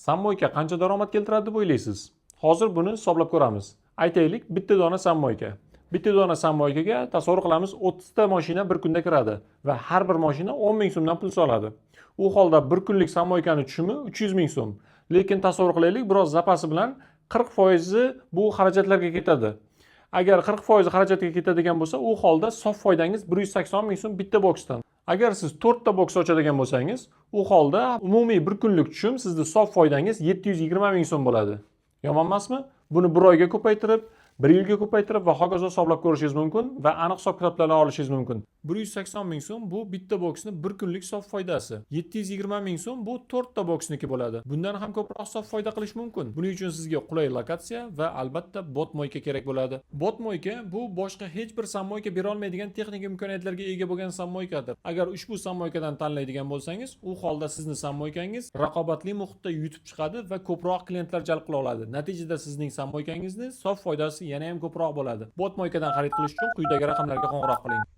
Sammoyka qancha daromad keltiradi deb o'ylaysiz? Hozir buni hisoblab ko'ramiz. Aytaylik, bitta dona sammoyka. Bitta dona sammoykaga tasavvur qilamiz 30 ta mashina bir kunda kiradi va har bir mashina 10 ming so'mdan pul soladi. U holda bir kunlik sammoykani tushumi 300 ming so'm. Lekin tasavvur qilaylik, biroz zapasi bilan 40% bu xarajatlarga ketadi. Agar 40% xarajatga ketadigan bo'lsa, u holda sof foydangiz 180 ming so'm bitta boksdan. Agar siz 4 ta boks ochadigan bo'lsangiz, u holda umumiy bir kunlik tushum sizning sof foydangiz 720 ming so'm bo'ladi. Yomon emasmi? Buni bir oyga ko'paytirib, bir yilga ko'paytirib va hokazo hisoblab ko'rishingiz mumkin va aniq hisob-kitoblarni olishingiz mumkin. 180 ming so'm bu bitta boksni bir kunlik sof foydasi. 720 ming so'm bu 4 ta boksniki bo'ladi. Bundan ham ko'proq sof foyda qilish mumkin. Buning uchun sizga qulay lokatsiya va albatta bot moyka kerak bo'ladi. Bot moyka bu boshqa hech bir sammoyka bera olmaydigan texnik imkoniyatlarga ega bo'lgan sammoykadir. Agar ushbu sammoykadan tanlaydigan bo'lsangiz, u holda sizning sammoykangiz raqobatli muhitda yutib chiqadi va ko'proq klientlar jalb qila oladi. Natijada sizning sammoykangizni sof foydasi yana ham ko'proq bo'ladi. Bot moykadan xarid qilish uchun quyidagi raqamlarga qo'ng'iroq qiling.